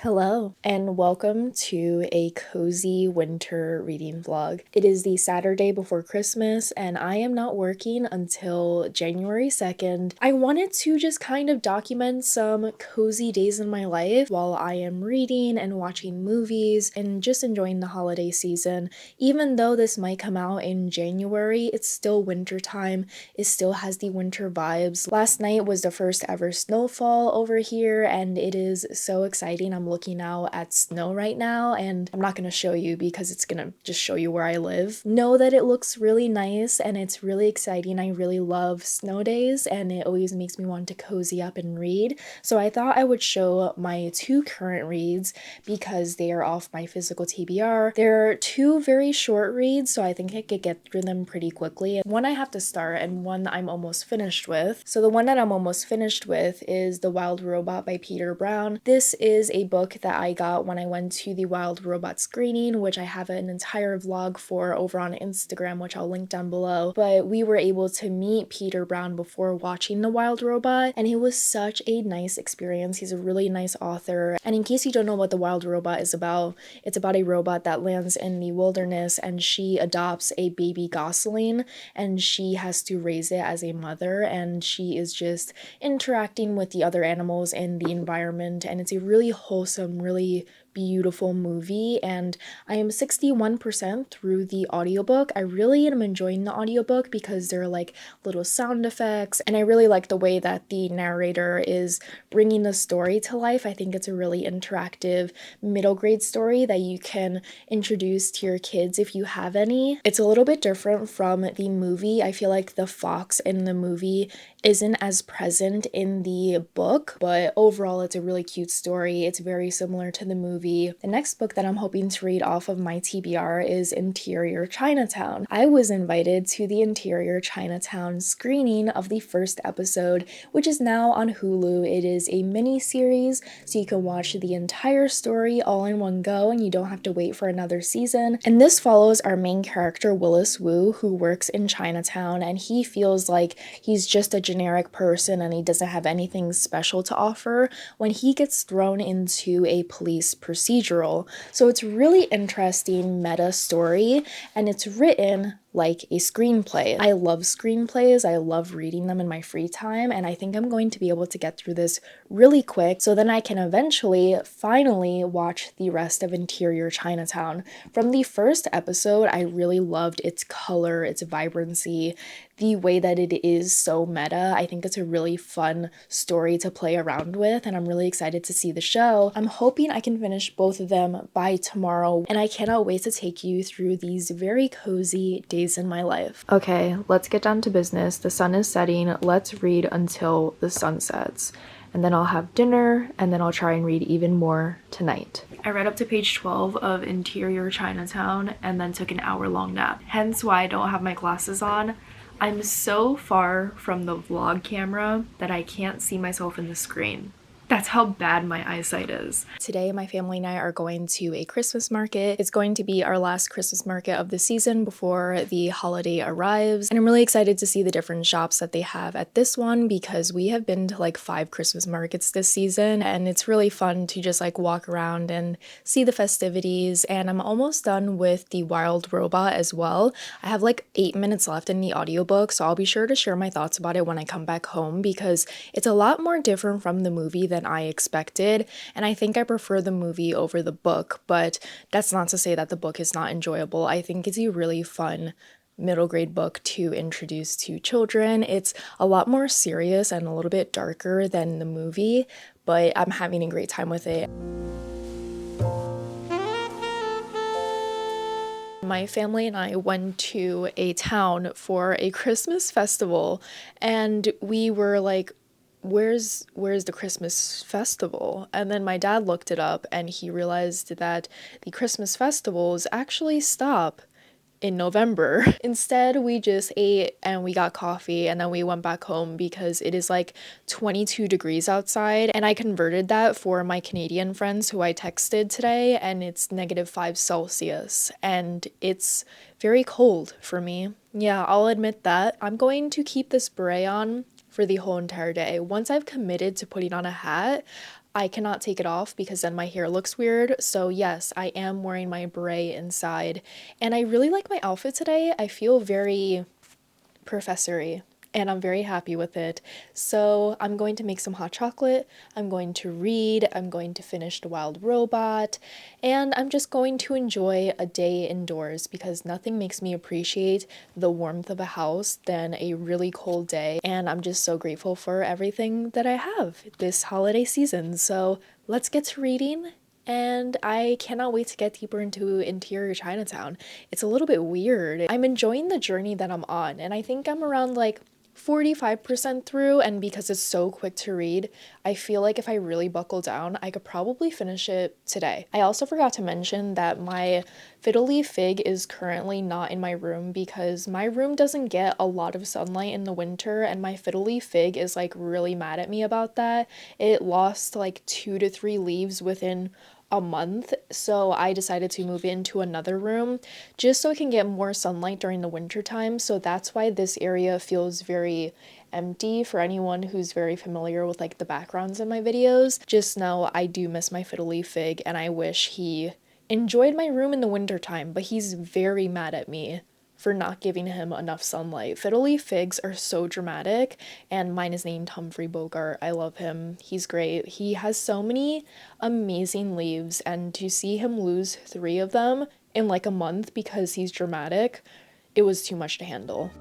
Hello, and welcome to a cozy winter reading vlog. It is the Saturday before Christmas, and I am not working until January 2nd. I wanted to just kind of document some cozy days in my life while I am reading and watching movies and just enjoying the holiday season. Even though this might come out in January, it's still winter time. It still has the winter vibes. Last night was the first ever snowfall over here, and it is so exciting. I'm looking out at snow right now, and I'm not going to show you because it's going to just show you where I live. Know that it looks really nice and it's really exciting. I really love snow days, and it always makes me want to cozy up and read. So I thought I would show my two current reads because they are off my physical TBR. They're two very short reads, so I think I could get through them pretty quickly. One I have to start and one I'm almost finished with. So the one that I'm almost finished with is The Wild Robot by Peter Brown. This is a book that I got when I went to the Wild Robot screening, which I have an entire vlog for over on Instagram, which I'll link down below. But we were able to meet Peter Brown before watching The Wild Robot, and it was such a nice experience. He's a really nice author. And in case you don't know what The Wild Robot is about, it's about a robot that lands in the wilderness and she adopts a baby gosling and she has to raise it as a mother, and she is just interacting with the other animals in the environment, and it's a really wholesome, really beautiful movie, and I am 61% through the audiobook. I really am enjoying the audiobook because there are like little sound effects, and I really like the way that the narrator is bringing the story to life. I think it's a really interactive middle grade story that you can introduce to your kids if you have any. It's a little bit different from the movie. I feel like the fox in the movie isn't as present in the book, but overall it's a really cute story. It's very similar to the movie. The next book that I'm hoping to read off of my TBR is Interior Chinatown. I was invited to the Interior Chinatown screening of the first episode, which is now on Hulu. It is a mini series, so you can watch the entire story all in one go and you don't have to wait for another season. And this follows our main character, Willis Wu, who works in Chinatown, and he feels like he's just a generic person and he doesn't have anything special to offer when he gets thrown into a police procedural. So it's really interesting meta story, and it's written like a screenplay. I love screenplays. I love reading them in my free time, and I think I'm going to be able to get through this really quick so then I can eventually finally watch the rest of Interior Chinatown. From the first episode, I really loved its color, its vibrancy, the way that it is so meta. I think it's a really fun story to play around with, and I'm really excited to see the show. I'm hoping I can finish both of them by tomorrow, and I cannot wait to take you through these very cozy days in my life. Okay, let's get down to business. The sun is setting. Let's read until the sun sets. And then I'll have dinner, and then I'll try and read even more tonight. I read up to page 12 of Interior Chinatown and then took an hour-long nap, hence why I don't have my glasses on. I'm so far from the vlog camera that I can't see myself in the screen. That's how bad my eyesight is. Today, my family and I are going to a Christmas market. It's going to be our last Christmas market of the season before the holiday arrives. And I'm really excited to see the different shops that they have at this one because we have been to like 5 Christmas markets this season, and it's really fun to just like walk around and see the festivities. And I'm almost done with The Wild Robot as well. I have like 8 minutes left in the audiobook, so I'll be sure to share my thoughts about it when I come back home because it's a lot more different from the movie than I expected, and I think I prefer the movie over the book, but that's not to say that the book is not enjoyable. I think it's a really fun middle grade book to introduce to children. It's a lot more serious and a little bit darker than the movie, but I'm having a great time with it. My family and I went to a town for a Christmas festival, and we were like, where's the Christmas festival? And then my dad looked it up and he realized that the Christmas festivals actually stop in November. Instead, we just ate and we got coffee and then we went back home because it is like 22 degrees outside, and I converted that for my Canadian friends who I texted today, and it's -5 Celsius and it's very cold for me. Yeah, I'll admit that. I'm going to keep this beret on for the whole entire day. Once I've committed to putting on a hat, I cannot take it off because then my hair looks weird. So yes, I am wearing my beret inside. And I really like my outfit today. I feel very professory and I'm very happy with it. So I'm going to make some hot chocolate, I'm going to read, I'm going to finish The Wild Robot, and I'm just going to enjoy a day indoors because nothing makes me appreciate the warmth of a house than a really cold day. And I'm just so grateful for everything that I have this holiday season. So let's get to reading, and I cannot wait to get deeper into interior Chinatown. It's a little bit weird. I'm enjoying the journey that I'm on, and I think I'm around like 45% through, and because it's so quick to read, I feel like if I really buckle down, I could probably finish it today. I also forgot to mention that my fiddle leaf fig is currently not in my room because my room doesn't get a lot of sunlight in the winter, and my fiddle leaf fig is like really mad at me about that. It lost like 2 to 3 leaves within a month, so I decided to move into another room just so it can get more sunlight during the winter time. So that's why this area feels very empty. For anyone who's very familiar with like the backgrounds in my videos, just know I do miss my fiddle leaf fig and I wish he enjoyed my room in the winter time, but he's very mad at me for not giving him enough sunlight. Fiddle leaf figs are so dramatic, and mine is named Humphrey Bogart. I love him. He's great. He has so many amazing leaves, and to see him lose 3 of them in like a month because he's dramatic, it was too much to handle.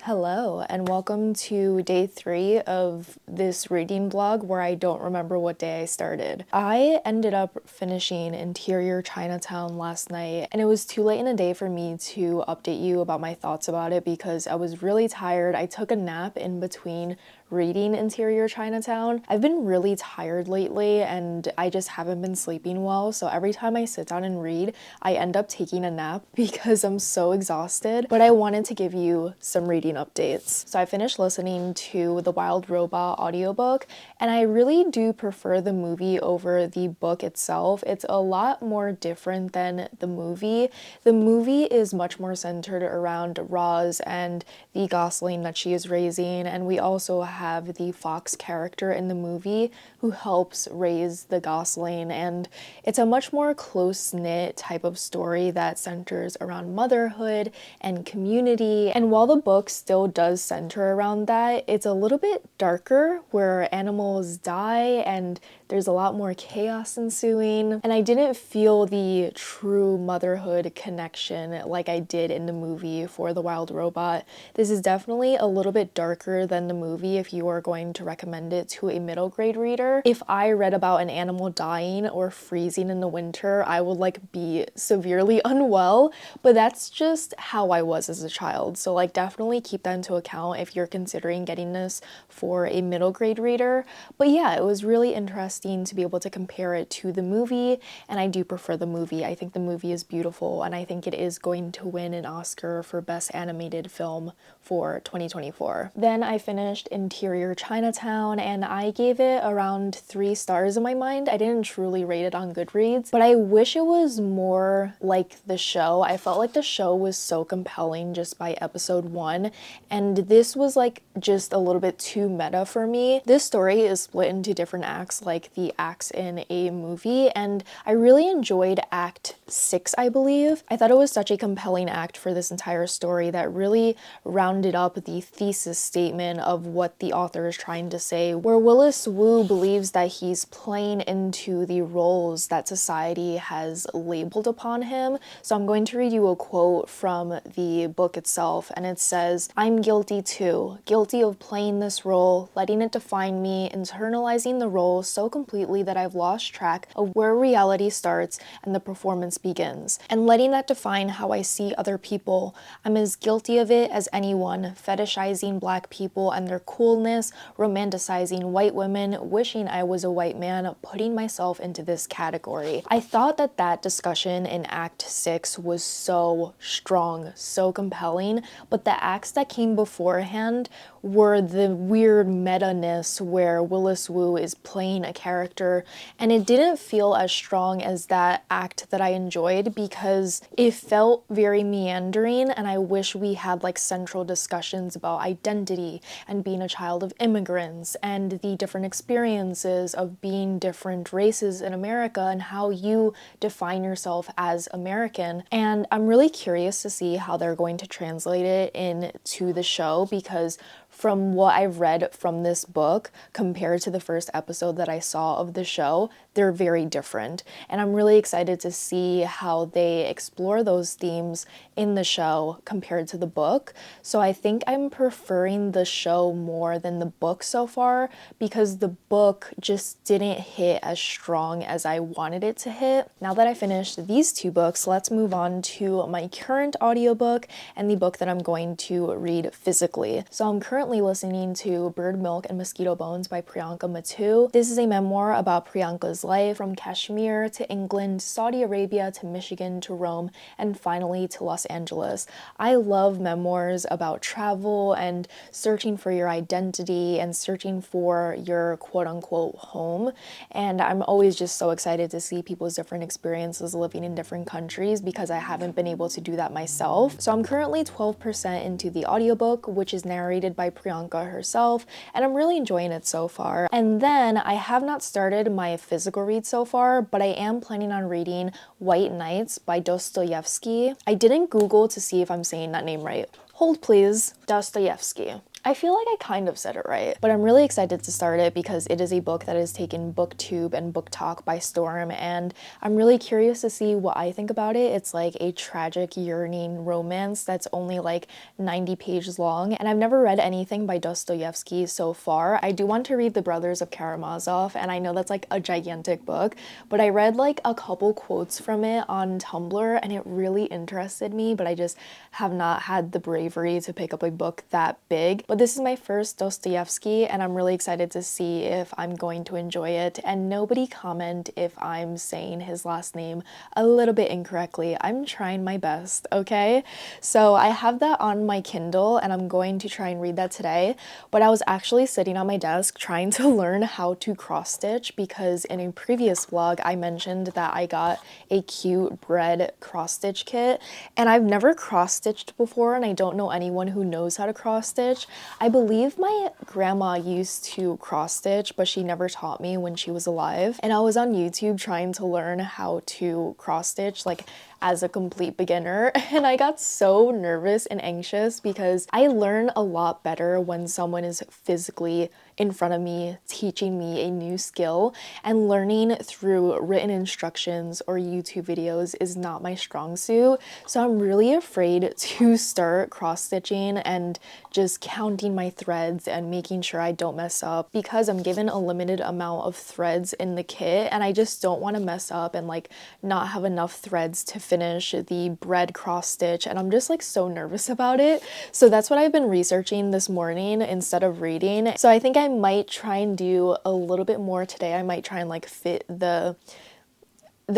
Hello, and welcome to day 3 of this reading vlog where I don't remember what day I started. I ended up finishing Interior Chinatown last night, and it was too late in the day for me to update you about my thoughts about it because I was really tired. I took a nap in between reading Interior Chinatown. I've been really tired lately and I just haven't been sleeping well, so every time I sit down and read, I end up taking a nap because I'm so exhausted. But I wanted to give you some reading updates. So I finished listening to the Wild Robot audiobook, and I really do prefer the movie over the book itself. It's a lot more different than the movie. The movie is much more centered around Roz and the gosling that she is raising, and we also have the fox character in the movie who helps raise the gosling, and it's a much more close-knit type of story that centers around motherhood and community. And while the book still does center around that, it's a little bit darker where animals die and there's a lot more chaos ensuing, and I didn't feel the true motherhood connection like I did in the movie for The Wild Robot. This is definitely a little bit darker than the movie if you are going to recommend it to a middle grade reader. If I read about an animal dying or freezing in the winter, I would like be severely unwell, but that's just how I was as a child. So like definitely keep that into account if you're considering getting this for a middle grade reader. But yeah, it was really interesting to be able to compare it to the movie, and I do prefer the movie. I think the movie is beautiful, and I think it is going to win an Oscar for Best Animated Film for 2024. Then I finished Interior Chinatown, and I gave it around 3 stars in my mind. I didn't truly rate it on Goodreads, but I wish it was more like the show. I felt like the show was so compelling just by episode 1, and this was like just a little bit too meta for me. This story is split into different acts, like the acts in a movie, and I really enjoyed Act 6, I believe. I thought it was such a compelling act for this entire story that really rounded up the thesis statement of what the author is trying to say, where Willis Wu believes that he's playing into the roles that society has labeled upon him. So I'm going to read you a quote from the book itself, and it says, "I'm guilty too, guilty of playing this role, letting it define me, internalizing the role so completely that I've lost track of where reality starts and the performance begins, and letting that define how I see other people. I'm as guilty of it as anyone, fetishizing Black people and their coolness, romanticizing white women, wishing I was a white man, putting myself into this category." I thought that that discussion in Act 6 was so strong, so compelling, but the acts that that came beforehand were the weird meta-ness where Willis Wu is playing a character, and it didn't feel as strong as that act that I enjoyed because it felt very meandering, and I wish we had like central discussions about identity and being a child of immigrants and the different experiences of being different races in America and how you define yourself as American. And I'm really curious to see how they're going to translate it into the show, because from what I've read from this book compared to the first episode that I saw of the show, they're very different. And I'm really excited to see how they explore those themes in the show compared to the book. So I think I'm preferring the show more than the book so far, because the book just didn't hit as strong as I wanted it to hit. Now that I finished these two books, let's move on to my current audiobook and the book that I'm going to read physically. So I'm currently listening to Bird Milk and Mosquito Bones by Priyanka Mattu. This is a memoir about Priyanka's life from Kashmir to England, Saudi Arabia to Michigan to Rome, and finally to Los Angeles. I love memoirs about travel and searching for your identity and searching for your quote-unquote home, and I'm always just so excited to see people's different experiences living in different countries because I haven't been able to do that myself. So I'm currently 12% into the audiobook, which is narrated by Priyanka herself, and I'm really enjoying it so far. And then I have not started my physical read so far, but I am planning on reading White Nights by Dostoevsky. I didn't Google to see if I'm saying that name right. Hold please. Dostoevsky. I feel like I kind of said it right, but I'm really excited to start it because it is a book that has taken BookTube and BookTok by storm, and I'm really curious to see what I think about it. It's like a tragic, yearning romance that's only like 90 pages long, and I've never read anything by Dostoevsky so far. I do want to read The Brothers of Karamazov, and I know that's like a gigantic book, but I read like a couple quotes from it on Tumblr, and it really interested me, but I just have not had the bravery to pick up a book that big. But this is my first Dostoevsky, and I'm really excited to see if I'm going to enjoy it. And nobody comment if I'm saying his last name a little bit incorrectly. I'm trying my best, okay? So I have that on my Kindle, and I'm going to try and read that today. But I was actually sitting on my desk trying to learn how to cross stitch, because in a previous vlog I mentioned that I got a cute bread cross stitch kit, and I've never cross stitched before, and I don't know anyone who knows how to cross stitch. I believe my grandma used to cross stitch, but she never taught me when she was alive. And I was on YouTube trying to learn how to cross stitch, like as a complete beginner, and I got so nervous and anxious because I learn a lot better when someone is physically in front of me teaching me a new skill, and learning through written instructions or YouTube videos is not my strong suit. So I'm really afraid to start cross stitching and just counting my threads and making sure I don't mess up, because I'm given a limited amount of threads in the kit and I just don't want to mess up and like not have enough threads to finish the bread cross stitch, and I'm just like so nervous about it. So that's what I've been researching this morning instead of reading. So I think I might try and do a little bit more today. I might try and like fit the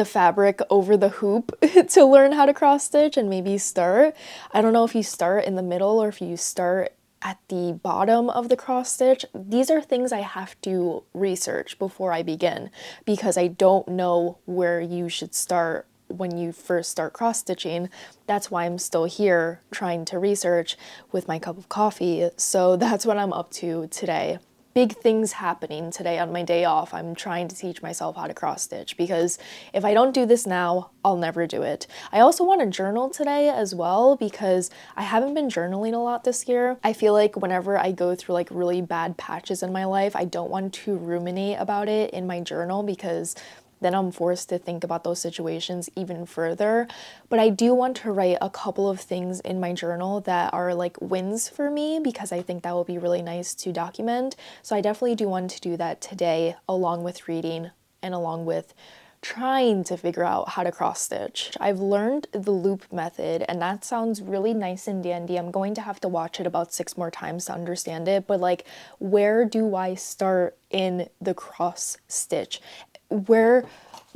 fabric over the hoop to learn how to cross stitch and maybe start. I don't know if you start in the middle or if you start at the bottom of the cross stitch. These are things I have to research before I begin, because I don't know where you should start when you first start cross stitching. That's why I'm still here trying to research with my cup of coffee. So that's what I'm up to today. Big things happening today on my day off. I'm trying to teach myself how to cross stitch, because if I don't do this now, I'll never do it. I also want to journal today as well, because I haven't been journaling a lot this year. I feel like whenever I go through like really bad patches in my life, I don't want to ruminate about it in my journal, because then I'm forced to think about those situations even further. But I do want to write a couple of things in my journal that are like wins for me, because I think that will be really nice to document. So I definitely do want to do that today, along with reading and along with trying to figure out how to cross stitch. I've learned the loop method, and that sounds really nice and dandy. I'm going to have to watch it about 6 more times to understand it, but like, where do I start in the cross stitch? Where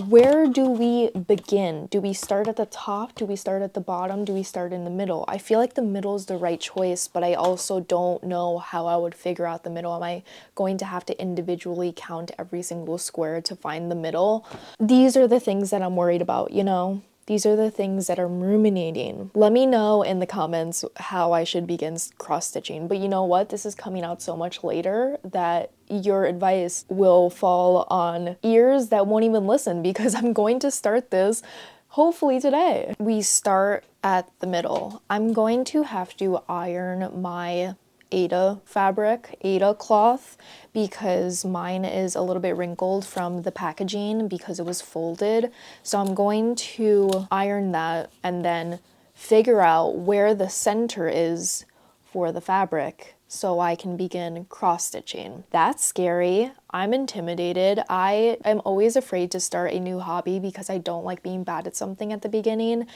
where do we begin? Do we start at the top? Do we start at the bottom? Do we start in the middle? I feel like the middle is the right choice, but I also don't know how I would figure out the middle. Am I going to have to individually count every single square to find the middle? These are the things that I'm worried about, you know? These are the things that I'm ruminating. Let me know in the comments how I should begin cross-stitching. But you know what? This is coming out so much later that your advice will fall on ears that won't even listen, because I'm going to start this hopefully today. We start at the middle. I'm going to have to iron my Aida fabric, Aida cloth, because mine is a little bit wrinkled from the packaging because it was folded. So I'm going to iron that and then figure out where the center is for the fabric so I can begin cross-stitching. That's scary. I'm intimidated. I am always afraid to start a new hobby because I don't like being bad at something at the beginning.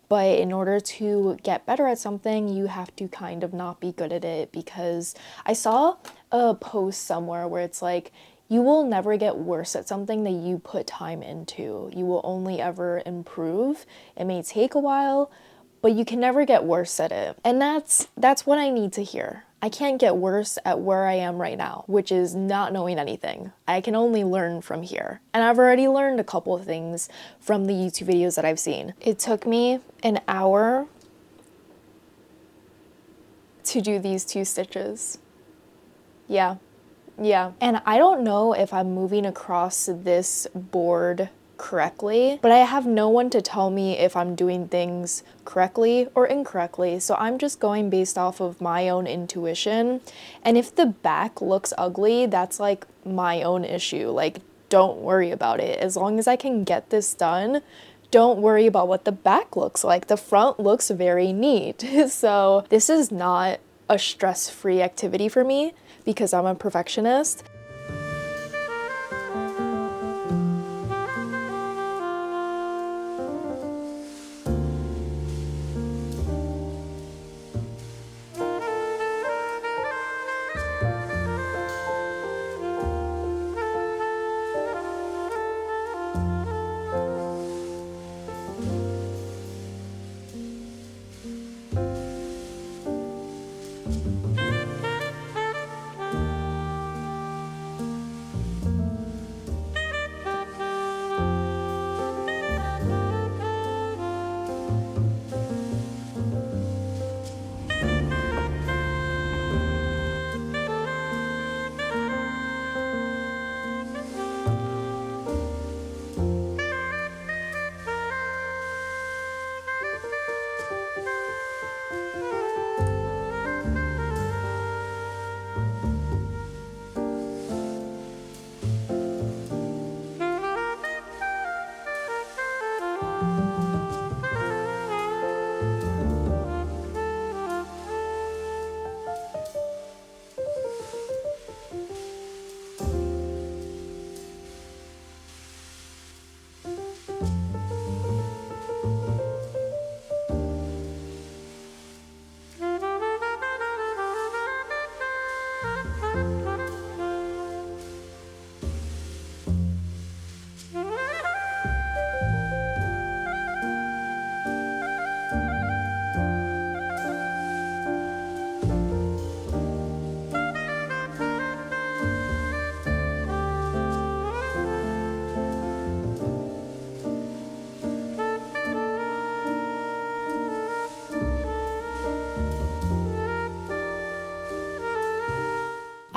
But in order to get better at something, you have to kind of not be good at it, because I saw a post somewhere where it's like, you will never get worse at something that you put time into. You will only ever improve. It may take a while, but you can never get worse at it. And that's what I need to hear. I can't get worse at where I am right now, which is not knowing anything. I can only learn from here. And I've already learned a couple of things from the YouTube videos that I've seen. It took me an hour to do these 2 stitches. Yeah. And I don't know if I'm moving across this board correctly, but I have no one to tell me if I'm doing things correctly or incorrectly. So I'm just going based off of my own intuition. And if the back looks ugly, that's like my own issue. Like, don't worry about it. As long as I can get this done, don't worry about what the back looks like. The front looks very neat. So this is not a stress-free activity for me because I'm a perfectionist.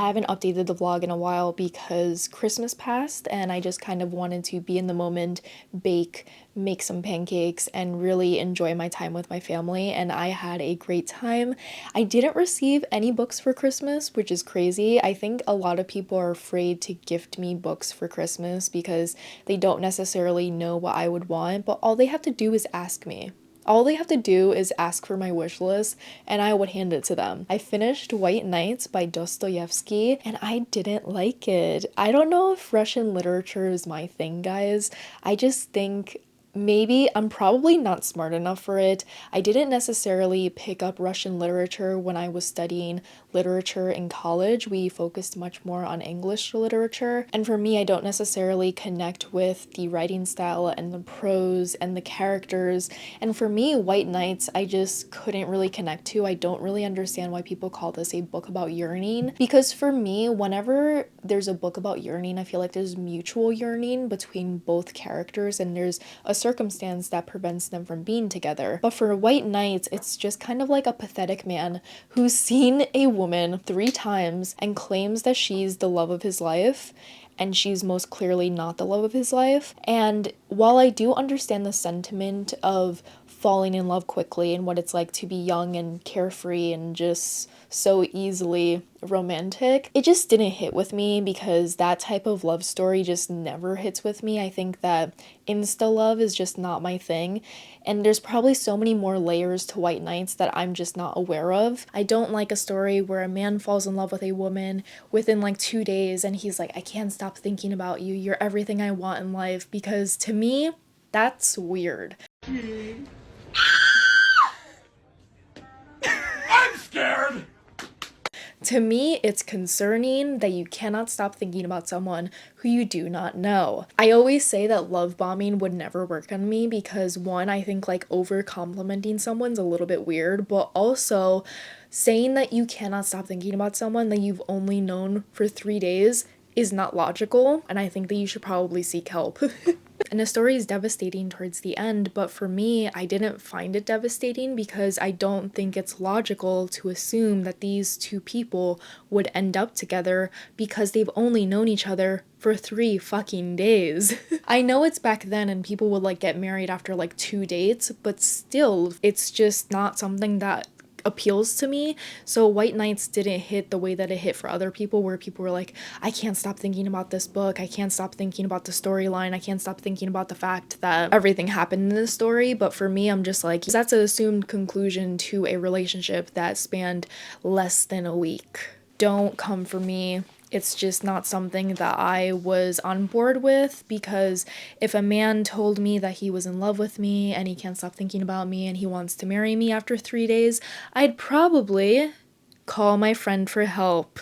I haven't updated the vlog in a while because Christmas passed and I just kind of wanted to be in the moment, bake, make some pancakes, and really enjoy my time with my family, and I had a great time. I didn't receive any books for Christmas, which is crazy. I think a lot of people are afraid to gift me books for Christmas because they don't necessarily know what I would want, but all they have to do is ask me. All they have to do is ask for my wish list and I would hand it to them. I finished White Nights by Dostoevsky and I didn't like it. I don't know if Russian literature is my thing, guys. I just think Maybe I'm probably not smart enough for it. I didn't necessarily pick up Russian literature when I was studying literature in college. We focused much more on English literature. And for me, I don't necessarily connect with the writing style and the prose and the characters. And for me, White Nights, I just couldn't really connect to. I don't really understand why people call this a book about yearning. Because for me, whenever there's a book about yearning, I feel like there's mutual yearning between both characters and there's a circumstance that prevents them from being together. But for White Knights, it's just kind of like a pathetic man who's seen a woman 3 times and claims that she's the love of his life, and she's most clearly not the love of his life. And while I do understand the sentiment of falling in love quickly and what it's like to be young and carefree and just so easily romantic, it just didn't hit with me because that type of love story just never hits with me. I think that insta love is just not my thing, and there's probably so many more layers to White Nights that I'm just not aware of. I don't like a story where a man falls in love with a woman within like 2 days and he's like, I can't stop thinking about you, you're everything I want in life, because to me, that's weird. I'm scared! To me, it's concerning that you cannot stop thinking about someone who you do not know. I always say that love bombing would never work on me because, one, I think like over complimenting someone's a little bit weird, but also saying that you cannot stop thinking about someone that you've only known for 3 days is not logical, and I think that you should probably seek help. And the story is devastating towards the end, but for me, I didn't find it devastating because I don't think it's logical to assume that these two people would end up together because they've only known each other for 3 fucking days. I know it's back then and people would like get married after like 2 dates, but still, it's just not something that appeals to me. So White Nights didn't hit the way that it hit for other people, where people were like, I can't stop thinking about this book, I can't stop thinking about the storyline, I can't stop thinking about the fact that everything happened in this story. But for me, I'm just like, that's an assumed conclusion to a relationship that spanned less than a week. Don't come for me. It's just not something that I was on board with, because if a man told me that he was in love with me and he can't stop thinking about me and he wants to marry me after 3 days, I'd probably call my friend for help.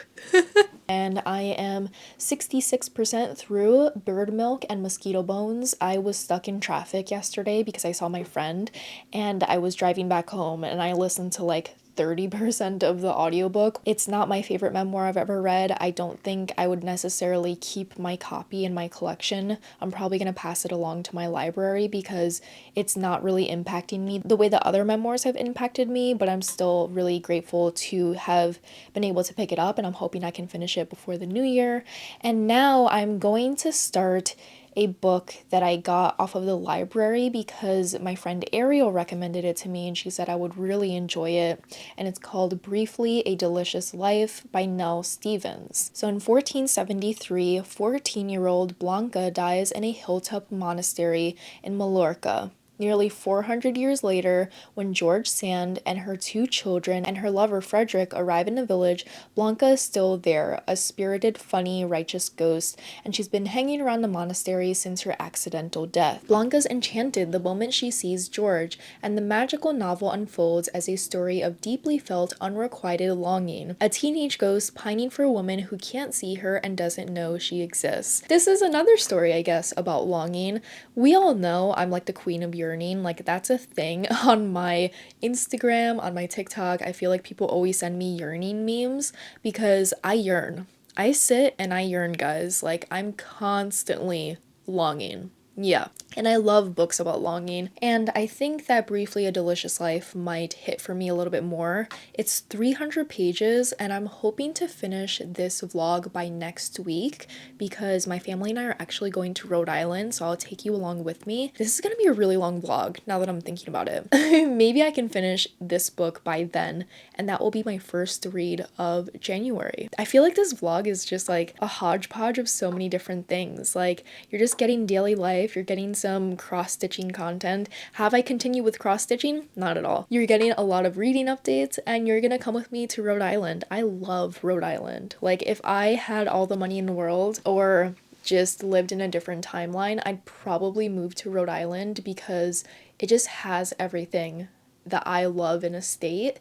And I am 66% through Bird Milk and Mosquito Bones. I was stuck in traffic yesterday because I saw my friend and I was driving back home and I listened to like 30% of the audiobook. It's not my favorite memoir I've ever read. I don't think I would necessarily keep my copy in my collection. I'm probably going to pass it along to my library because it's not really impacting me the way that other memoirs have impacted me, but I'm still really grateful to have been able to pick it up, and I'm hoping I can finish it before the new year. And now I'm going to start a book that I got off of the library because my friend Ariel recommended it to me and she said I would really enjoy it, and it's called Briefly a Delicious Life by Nell Stevens. So in 1473, 14-year-old Blanca dies in a hilltop monastery in Mallorca. Nearly 400 years later, when George Sand and her 2 children and her lover Frederick arrive in the village, Blanca is still there, a spirited, funny, righteous ghost, and she's been hanging around the monastery since her accidental death. Blanca's enchanted the moment she sees George, and the magical novel unfolds as a story of deeply felt, unrequited longing, a teenage ghost pining for a woman who can't see her and doesn't know she exists. This is another story, I guess, about longing. We all know I'm like the queen of yearning, like that's a thing on my Instagram, on my TikTok. I feel like people always send me yearning memes because I yearn. I sit and I yearn, guys. Like I'm constantly longing. Yeah. And I love books about longing, and I think that Briefly a Delicious Life might hit for me a little bit more. It's 300 pages, and I'm hoping to finish this vlog by next week because my family and I are actually going to Rhode Island, so I'll take you along with me. This is gonna be a really long vlog now that I'm thinking about it. Maybe I can finish this book by then, and that will be my first read of January. I feel like this vlog is just like a hodgepodge of so many different things. Like, you're just getting daily life, you're getting some cross-stitching content. Have I continued with cross-stitching? Not at all. You're getting a lot of reading updates, and you're gonna come with me to Rhode Island. I love Rhode Island. Like, if I had all the money in the world, or just lived in a different timeline, I'd probably move to Rhode Island because it just has everything that I love in a state,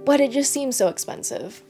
but it just seems so expensive.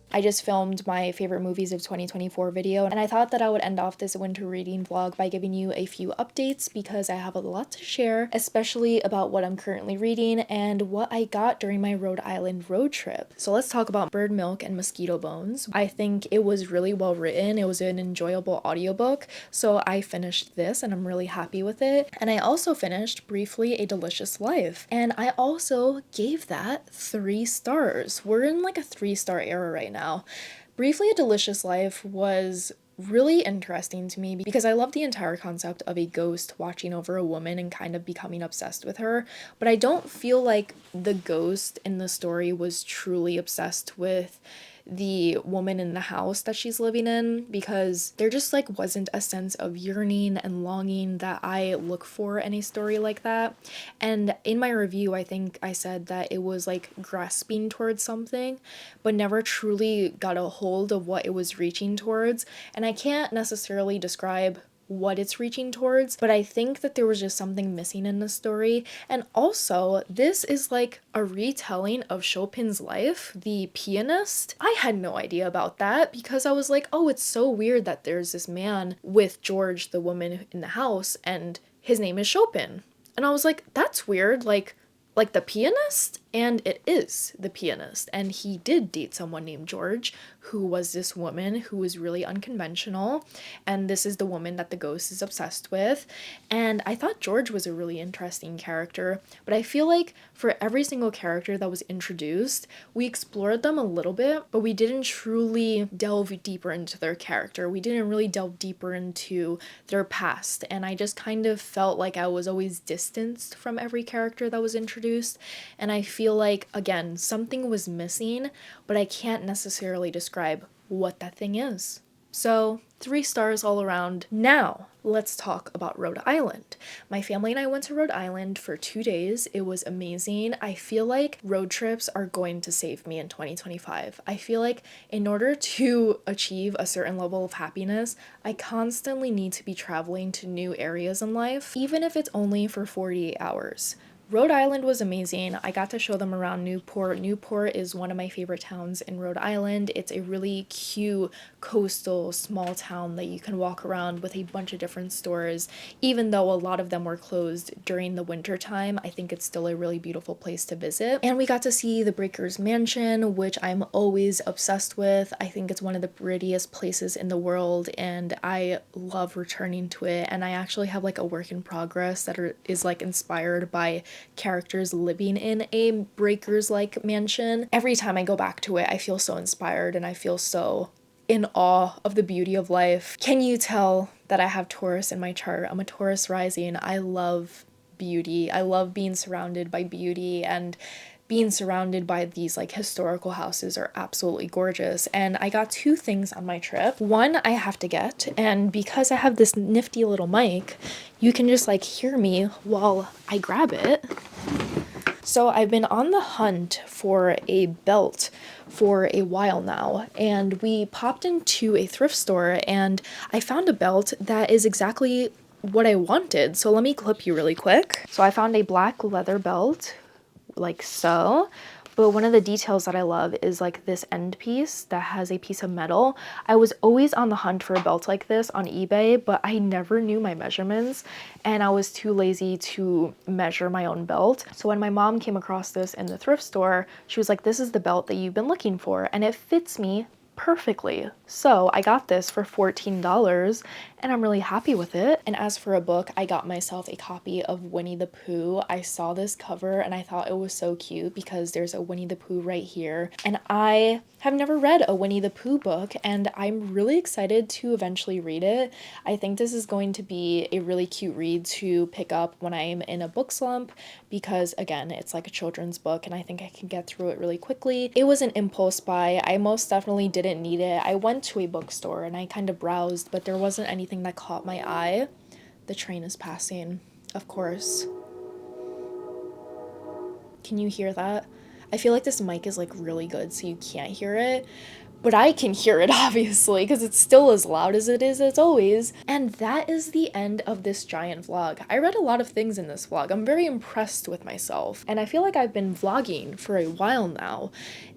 I just filmed my favorite movies of 2024 video, and I thought that I would end off this winter reading vlog by giving you a few updates because I have a lot to share, especially about what I'm currently reading and what I got during my Rhode Island road trip. So let's talk about Bird Milk and Mosquito Bones. I think it was really well written. It was an enjoyable audiobook, so I finished this and I'm really happy with it. And I also finished briefly A Delicious Life, and I also gave that 3 stars. We're in like a 3-star era right now. Briefly, A Delicious Life was really interesting to me because I love the entire concept of a ghost watching over a woman and kind of becoming obsessed with her, but I don't feel like the ghost in the story was truly obsessed with the woman in the house that she's living in, because there just like wasn't a sense of yearning and longing that I look for in a story like that. And in my review, I think I said that it was like grasping towards something but never truly got a hold of what it was reaching towards. And I can't necessarily describe what it's reaching towards, but I think that there was just something missing in the story. And also, this is like a retelling of Chopin's life, the pianist. I had no idea about that because I was like, oh, it's so weird that there's this man with George, the woman in the house, and his name is Chopin. And I was like, that's weird, like the pianist? And it is the pianist. And he did date someone named George, who was this woman who was really unconventional. And this is the woman that the ghost is obsessed with. And I thought George was a really interesting character. But I feel like for every single character that was introduced, we explored them a little bit, but we didn't truly delve deeper into their character. We didn't really delve deeper into their past. And I just kind of felt like I was always distanced from every character that was introduced. And I feel like, again, something was missing, but I can't necessarily describe what that thing is. So 3 stars all around. Now, let's talk about Rhode Island. My family and I went to Rhode Island for 2 days. It was amazing. I feel like road trips are going to save me in 2025. I feel like in order to achieve a certain level of happiness, I constantly need to be traveling to new areas in life, even if it's only for 48 hours. Rhode Island was amazing. I got to show them around Newport. Newport is one of my favorite towns in Rhode Island. It's a really cute coastal small town that you can walk around with a bunch of different stores. Even though a lot of them were closed during the winter time, I think it's still a really beautiful place to visit. And we got to see the Breakers Mansion, which I'm always obsessed with. I think it's one of the prettiest places in the world and I love returning to it. And I actually have like a work in progress that is like inspired by characters living in a Breakers like mansion. Every time I go back to it, I feel so inspired and I feel so in awe of the beauty of life. Can you tell that I have Taurus in my chart? I'm a Taurus rising. I love beauty. I love being surrounded by beauty, and being surrounded by these like historical houses are absolutely gorgeous. And I got two things on my trip. One I have to get, and because I have this nifty little mic, you can just like hear me while I grab it. So I've been on the hunt for a belt for a while now, and we popped into a thrift store and I found a belt that is exactly what I wanted. So let me clip you really quick. So I found a black leather belt like so, but one of the details that I love is like this end piece that has a piece of metal. I was always on the hunt for a belt like this on eBay, but I never knew my measurements and I was too lazy to measure my own belt. So when my mom came across this in the thrift store, she was like, this is the belt that you've been looking for and it fits me perfectly. So I got this for $14 and I'm really happy with it. And as for a book, I got myself a copy of Winnie the Pooh. I saw this cover and I thought it was so cute because there's a Winnie the Pooh right here. And I have never read a Winnie the Pooh book and I'm really excited to eventually read it. I think this is going to be a really cute read to pick up when I'm in a book slump because again, it's like a children's book and I think I can get through it really quickly. It was an impulse buy. I most definitely didn't need it. I went to a bookstore and I kind of browsed, but there wasn't anything that caught my eye. The train is passing, of course. Can you hear that? I feel like this mic is like really good so you can't hear it, but I can hear it obviously because it's still as loud as it is as always. And that is the end of this giant vlog. I read a lot of things in this vlog. I'm very impressed with myself and I feel like I've been vlogging for a while now.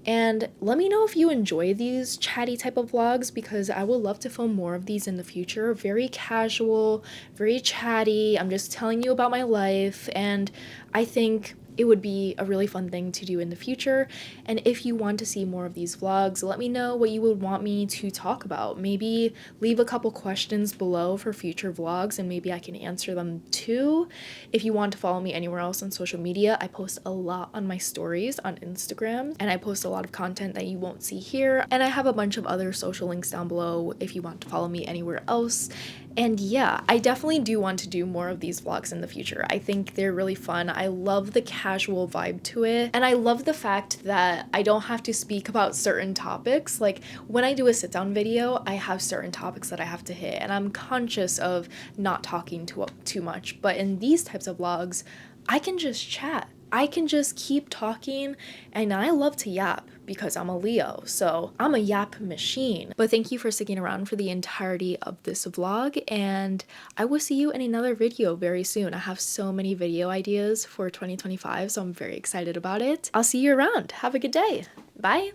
And let me know if you enjoy these chatty type of vlogs because I would love to film more of these in the future. Very casual, very chatty. I'm just telling you about my life and I think it would be a really fun thing to do in the future. And if you want to see more of these vlogs, let me know what you would want me to talk about. Maybe leave a couple questions below for future vlogs and maybe I can answer them too. If you want to follow me anywhere else on social media, I post a lot on my stories on Instagram and I post a lot of content that you won't see here. And I have a bunch of other social links down below if you want to follow me anywhere else. And yeah, I definitely do want to do more of these vlogs in the future. I think they're really fun. I love the casual vibe to it. And I love the fact that I don't have to speak about certain topics. Like when I do a sit down video, I have certain topics that I have to hit and I'm conscious of not talking too much. But in these types of vlogs, I can just chat. I can just keep talking and I love to yap because I'm a Leo, so I'm a yap machine. But thank you for sticking around for the entirety of this vlog and I will see you in another video very soon. I have so many video ideas for 2025, so I'm very excited about it. I'll see you around. Have a good day. Bye.